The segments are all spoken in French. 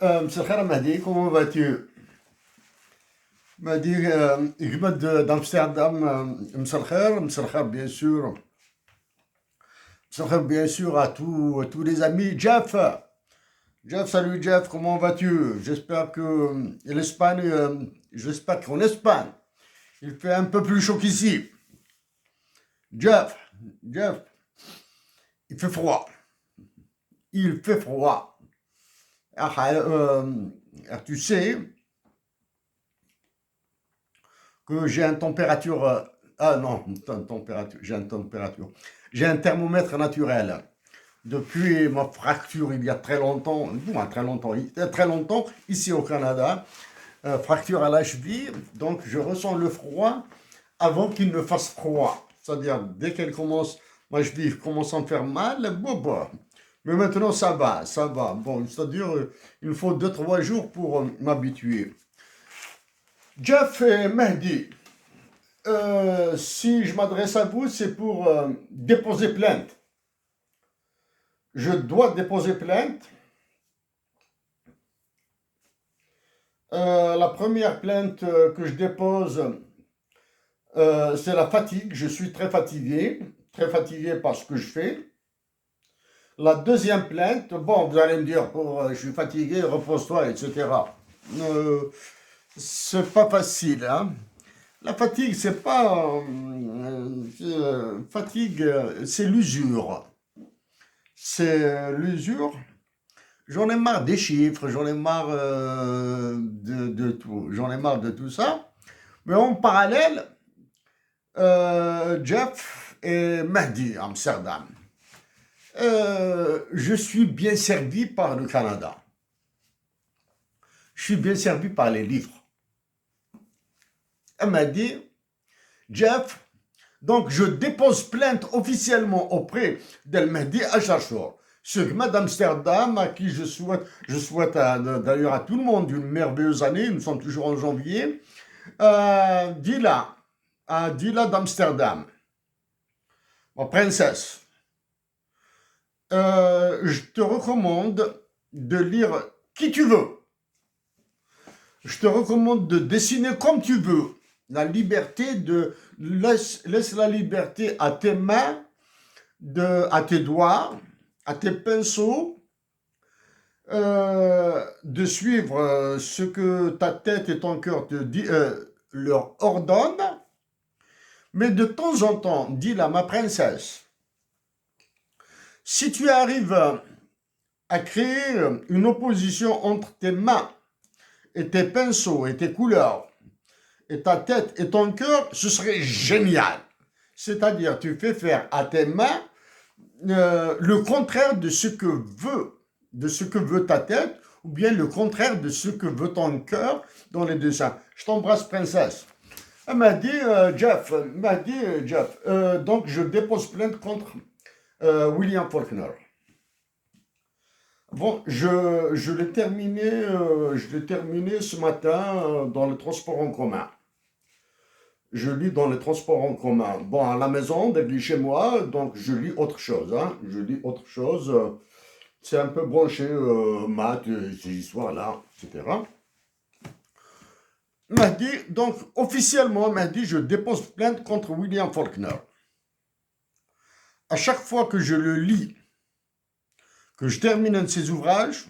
مساء الخير مهدي comment vas-tu مهدي Ahmed d'Amsterdam مساء الخير bien sûr مساء الخير bien sûr à tous les amis Jeff salut Jeff comment vas-tu j'espère que l'Espagne j'espère qu'en Espagne il fait un peu plus chaud qu'ici Jeff il fait froid ah, tu sais que j'ai une température. Ah non, une température, j'ai un thermomètre naturel. Depuis ma fracture il y a très longtemps, il y a très longtemps, ici au Canada, fracture à la cheville, donc je ressens le froid avant qu'il ne fasse froid. C'est-à-dire, dès qu'elle commence, ma cheville commence à me faire mal, boum. Mais maintenant ça va. Bon, c'est-à-dire, il me faut 2 3 jours pour m'habituer. Jeff et Mehdi, si je m'adresse à vous, c'est pour déposer plainte. Je dois déposer plainte. La première plainte que je dépose, c'est la fatigue. Je suis très fatigué par ce que je fais. La deuxième plainte, bon, vous allez me dire, je suis fatigué, repose-toi, etc. C'est pas facile, hein. La fatigue, c'est pas. Fatigue, c'est l'usure. C'est l'usure. J'en ai marre des chiffres, j'en ai marre de tout. J'en ai marre de tout ça. Mais en parallèle, Jeff et Mehdi, Amsterdam. Je suis bien servi par le Canada. Je suis bien servi par les livres. Elle m'a dit, Jeff, donc je dépose plainte officiellement auprès d'El Mehdi Acharchour, ce que d'Amsterdam, à qui je souhaite d'ailleurs à tout le monde une merveilleuse année, nous sommes toujours en janvier, Dila d'Amsterdam, ma princesse, je te recommande de lire qui tu veux. Je te recommande de dessiner comme tu veux. La liberté de laisse la liberté à tes mains, à tes doigts, à tes pinceaux, de suivre ce que ta tête et ton cœur leur ordonnent. Mais de temps en temps, dis-la, ma princesse, si tu arrives à créer une opposition entre tes mains et tes pinceaux et tes couleurs et ta tête et ton cœur, ce serait génial. C'est-à-dire, tu fais faire à tes mains le contraire de ce que veut ta tête, ou bien le contraire de ce que veut ton cœur dans les dessins. Je t'embrasse, princesse. Elle m'a dit, Jeff, donc je dépose plainte contre William Faulkner. Bon, je l'ai terminé ce matin dans le transport en commun. Je lis dans les transports en commun. Bon, à la maison, depuis chez moi, donc je lis autre chose. Hein. Je lis autre chose. C'est un peu branché maths, ces histoires-là, etc. Mehdi, donc officiellement, Mehdi, je dépose plainte contre William Faulkner. À chaque fois que je le lis, que je termine un de ses ouvrages,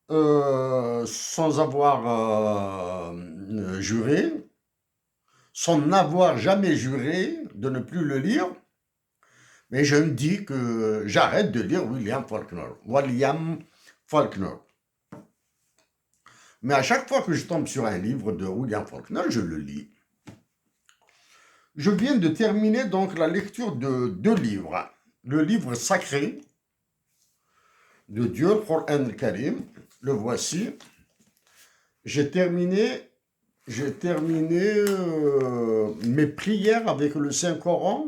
sans avoir juré, sans n'avoir jamais juré de ne plus le lire, mais je me dis que j'arrête de lire William Faulkner. Mais à chaque fois que je tombe sur un livre de William Faulkner, je le lis. Je viens de terminer donc la lecture de 2 livres. Le livre sacré de Dieu, le Coran al-Karim, le voici. J'ai terminé mes prières avec le Saint-Coran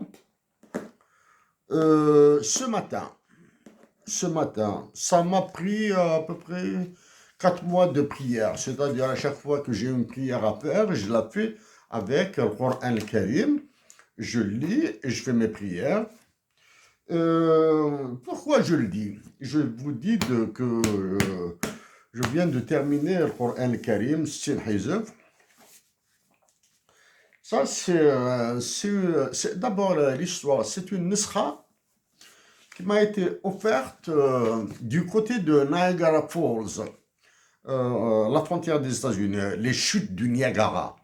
ce matin. Ça m'a pris à peu près 4 mois de prière. C'est-à-dire à chaque fois que j'ai une prière à faire, je la fais avec le Coran al-Karim. Je lis et je fais mes prières. Pourquoi je le dis? Je vous dis que je viens de terminer le Coran al-Karim, Sin Hizb. Ça, c'est d'abord l'histoire. C'est une Nisra qui m'a été offerte du côté de Niagara Falls, la frontière des États-Unis, les chutes du Niagara.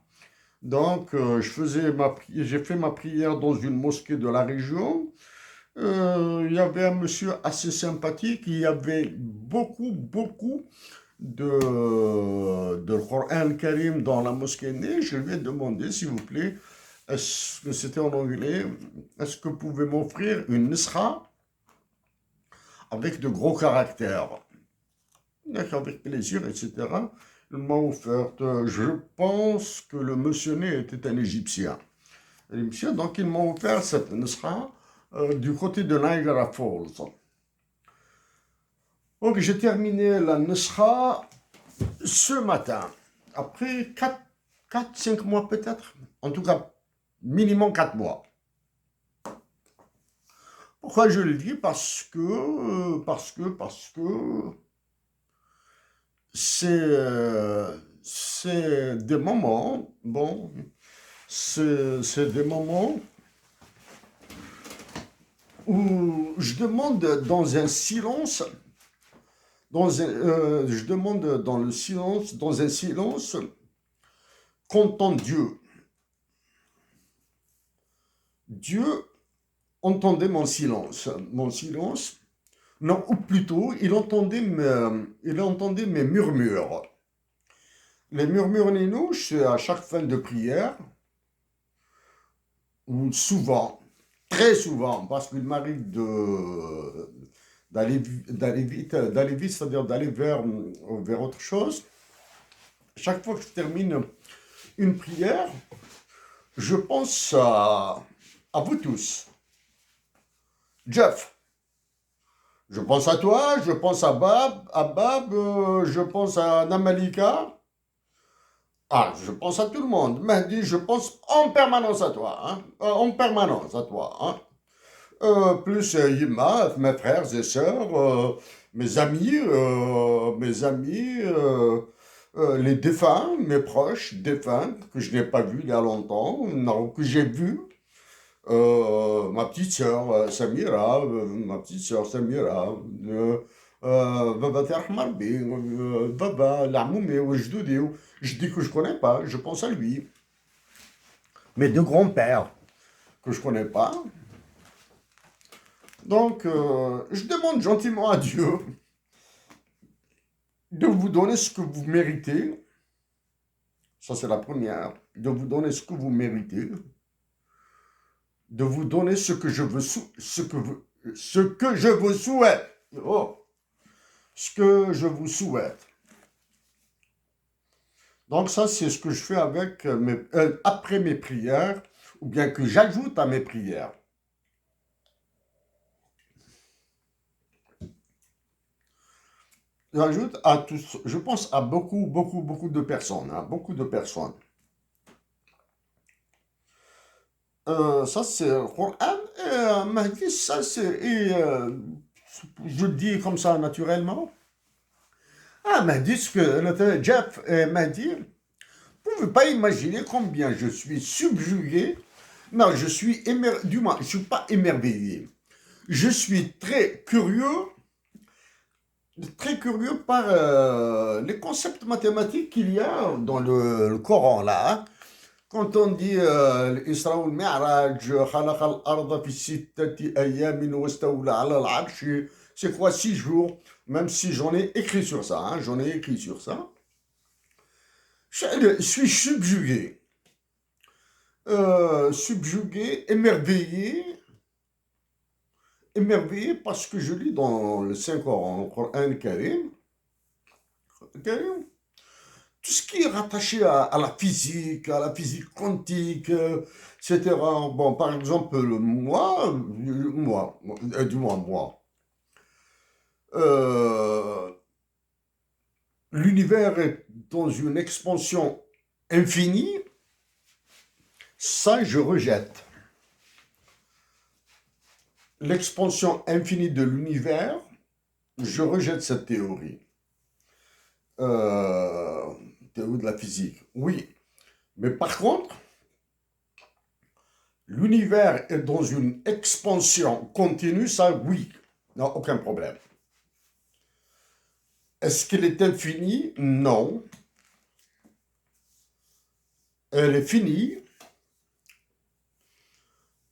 Donc, j'ai fait ma prière dans une mosquée de la région. Il y avait un monsieur assez sympathique, il y avait beaucoup de Coran al-Karim dans la mosquée. Je lui ai demandé, s'il vous plaît, est-ce que c'était en anglais, est-ce que vous pouvez m'offrir une Nisra avec de gros caractères? Avec plaisir, etc. Il m'a offert, je pense que le monsieur né était un Égyptien. Donc il m'a offert cette Nisra du côté de Niagara Falls. Donc j'ai terminé la Nisra ce matin, après 4-5 mois peut-être, en tout cas minimum 4 mois. Pourquoi je le dis? Parce que c'est des moments, bon, c'est des moments où je demande dans un silence, je demande dans le silence, dans un silence, qu'entend Dieu. Dieu entendait mon silence, non, ou plutôt, il entendait mes murmures. Les murmures nénouches, c'est à chaque fin de prière, ou souvent, très souvent, parce qu'il m'arrive d'aller vite, c'est-à-dire d'aller vers autre chose. Chaque fois que je termine une prière, je pense à vous tous. Jeff, je pense à toi, je pense à Bab, je pense à Namalika. Ah, je pense à tout le monde. Mahdi, je pense en permanence à toi. Hein? En permanence à toi. Hein? Plus Yima, mes frères et sœurs, mes amis, les défunts, mes proches défunts, que je n'ai pas vus il y a longtemps, non, que j'ai vus. Ma petite sœur Samira, Baba Terhmar Bey, Baba Lamoumé, Wajdoudi, je dis que je connais pas, je pense à lui. Mes deux grands-pères que je connais pas. Donc, je demande gentiment à Dieu de vous donner ce que vous méritez. Ça, c'est la première. De vous donner ce que vous méritez. De vous donner ce que je vous souhaite. Oh, ce que je vous souhaite. Donc ça, c'est ce que je fais avec après mes prières, ou bien que j'ajoute à mes prières. J'ajoute à tous, je pense à beaucoup de personnes, hein, beaucoup de personnes. Ça, c'est le Coran. Mahdi, ça, c'est... je le dis comme ça naturellement. Ah, Mahdi, ce que Jeff Mahdi, vous ne pouvez pas imaginer combien je suis subjugué. Non, je suis du moins, je ne suis pas émerveillé. Je suis très curieux par les concepts mathématiques qu'il y a dans le Coran, là. Hein. Quand on dit l'Isra wal Mi'raj, khalaqa al-arda fi sittati ayamin wa stawla ala al-arsh, c'est quoi 6 jours? Même si j'en ai écrit sur ça, hein, j'en ai écrit sur ça. Je suis subjugué, émerveillé parce que je lis dans le Saint-Coran, le Coran Karim, tout ce qui est rattaché à la physique quantique, etc. Bon, par exemple, moi, l'univers est dans une expansion infinie, ça je rejette. l'expansion infinie de l'univers, je rejette cette théorie. Euh, Théorie de la physique, oui. Mais par contre, l'univers est dans une expansion continue, ça, oui. Non, aucun problème. Est-ce qu'elle est infinie? Non. Elle est finie.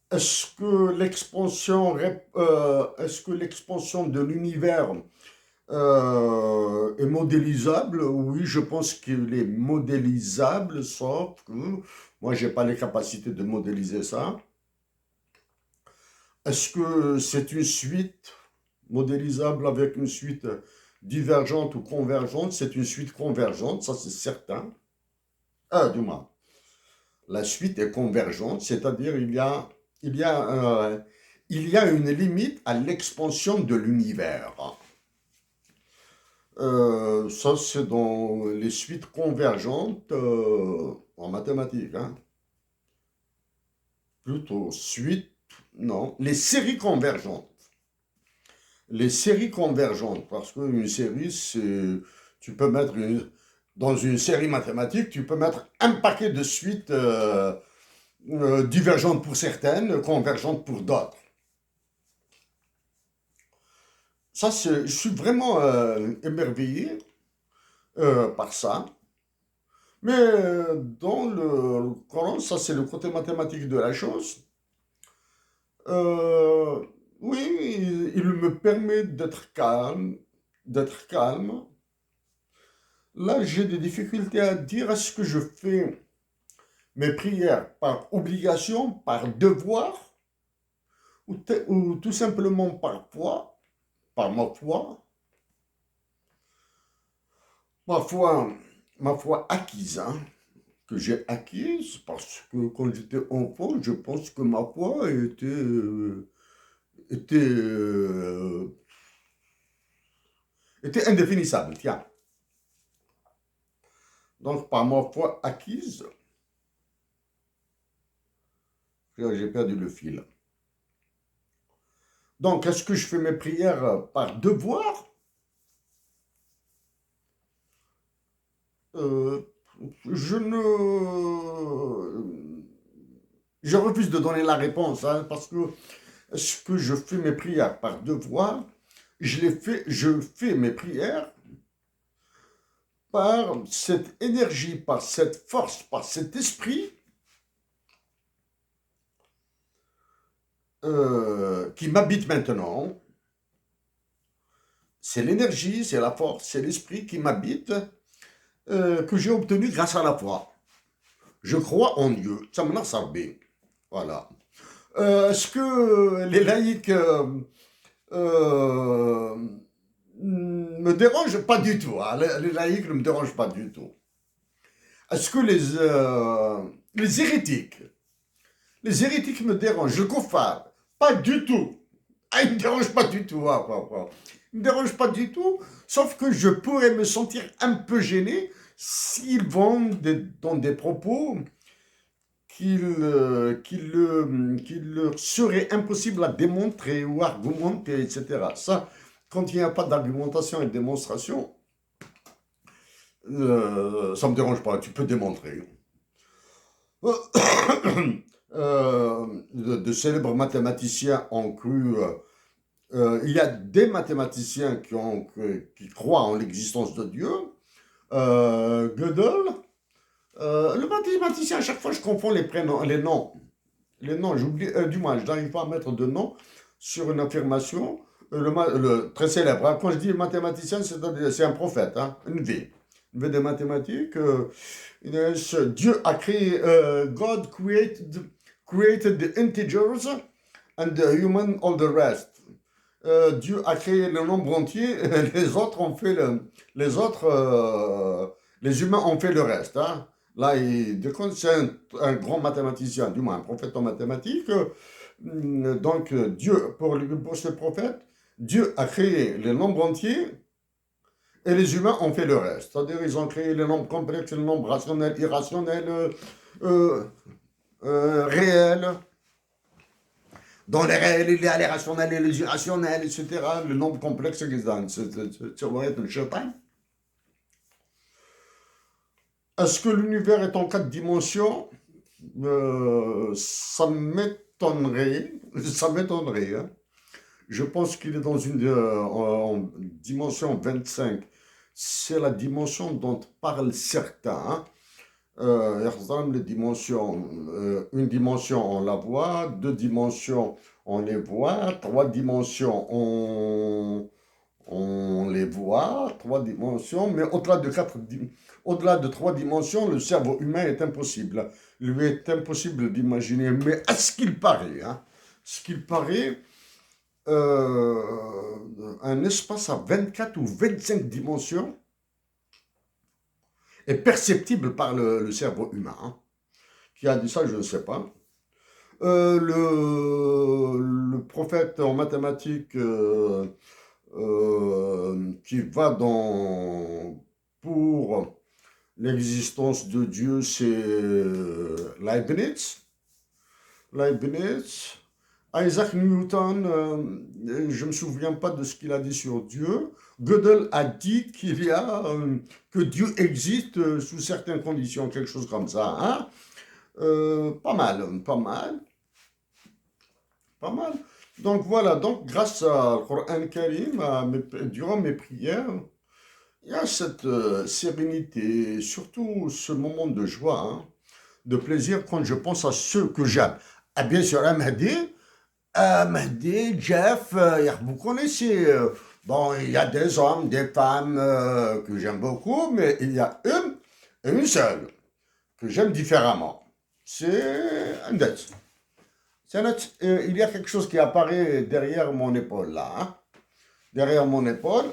Est-ce que l'expansion de l'univers est modélisable? Oui, je pense qu'il est modélisable, sauf que moi, j'ai pas les capacités de modéliser ça. Est-ce que c'est une suite modélisable avec une suite divergente ou convergente? C'est une suite convergente, ça c'est certain. Ah, du moins, la suite est convergente, c'est-à-dire il y a, il y a une limite à l'expansion de l'univers. Ça, c'est dans les suites convergentes en mathématiques, hein. Plutôt suite, non, les séries convergentes. Les séries convergentes, parce qu'une série, c'est, tu peux mettre dans une série mathématique, tu peux mettre un paquet de suites divergentes pour certaines, convergentes pour d'autres. Ça, je suis vraiment émerveillé par ça. Mais dans le Coran, ça c'est le côté mathématique de la chose. Euh, oui, il me permet d'être calme, d'être calme. Là, j'ai des difficultés à dire est-ce que je fais mes prières par obligation, par devoir, ou tout simplement par foi, par ma foi. Ma foi, ma foi acquise, hein, que j'ai acquise, parce que quand j'étais enfant, je pense que ma foi était était indéfinissable, tiens. Donc, par ma foi acquise, j'ai perdu le fil. Donc, est-ce que je fais mes prières par devoir? Euh, je ne... Je refuse de donner la réponse, hein, parce que est-ce que je fais mes prières par devoir? Je fais mes prières par cette énergie, par cette force, par cet esprit qui m'habite maintenant. C'est l'énergie, c'est la force, c'est l'esprit qui m'habite, que j'ai obtenu grâce à la foi. Je crois en Dieu. Ça me lance. Voilà. Est-ce que les laïcs euh, me dérangent? Pas du tout, hein. Les laïcs ne me dérangent pas du tout. Est-ce que les hérétiques, les hérétiques me dérangent? Le kofar, pas du tout. Ah, ils ne me dérangent pas du tout. Ah, ah, ah. Ils ne me dérangent pas du tout, sauf que je pourrais me sentir un peu gêné s'ils vont dans des propos qu'il leur serait impossible à démontrer ou argumenter, etc. Ça, quand il n'y a pas d'argumentation et de démonstration, ça ne me dérange pas, tu peux démontrer. De célèbres mathématiciens ont cru... il y a des mathématiciens qui croient en l'existence de Dieu. Gödel, le mathématicien, à chaque fois je confonds les prénoms, les noms. Les noms, j'oublie, du moins, je n'arrive pas à mettre de nom sur une affirmation. Très célèbre, hein. Quand je dis mathématicien, c'est un prophète, hein, une vie. Une vie des mathématiques. Dieu a créé, God created the integers and the human all the rest. Dieu a créé le nombre entier, les autres ont fait les humains ont fait le reste, hein. Là, c'est un grand mathématicien, du moins un prophète en mathématiques. Donc, Dieu, pour ce prophète, Dieu a créé les nombres entiers et les humains ont fait le reste. C'est-à-dire, ils ont créé les nombres complexes, les nombres rationnels, irrationnels, réels. dans les réels, il y a les rationnels et les irrationnels, etc. Le nombre complexe existe. C'est le shaitan. Est-ce que l'univers est en 4 dimensions? Ça m'étonnerait. Ça m'étonnerait. Hein. Je pense qu'il est dans une en dimension 25. C'est la dimension dont parlent certains. Hein. Les dimensions, une dimension on la voit, 2 dimensions on les voit, 3 dimensions on les voit, 3 dimensions, mais au-delà de 3 dimensions, le cerveau humain est impossible. Il lui est impossible d'imaginer, mais à ce qu'il paraît, hein, ce qu'il paraît, euh, un espace à 24 ou 25 dimensions est perceptible par le cerveau humain. Hein. Qui a dit ça, je ne sais pas. Le prophète en mathématiques qui va pour l'existence de Dieu, c'est Leibniz. Leibniz. Isaac Newton, je ne me souviens pas de ce qu'il a dit sur Dieu. Gödel a dit que Dieu existe sous certaines conditions, quelque chose comme ça. Hein? Pas mal, pas mal, pas mal. Donc voilà, donc grâce à Coran Karim, durant mes prières, il y a cette sérénité, surtout ce moment de joie, hein, de plaisir quand je pense à ceux que j'aime. Et bien sûr, Mahdi, Jeff, vous connaissez. Bon, il y a des hommes, des femmes que j'aime beaucoup, mais il y a une seule que j'aime différemment. C'est un dette. Il y a quelque chose qui apparaît derrière mon épaule là. Hein. Derrière mon épaule.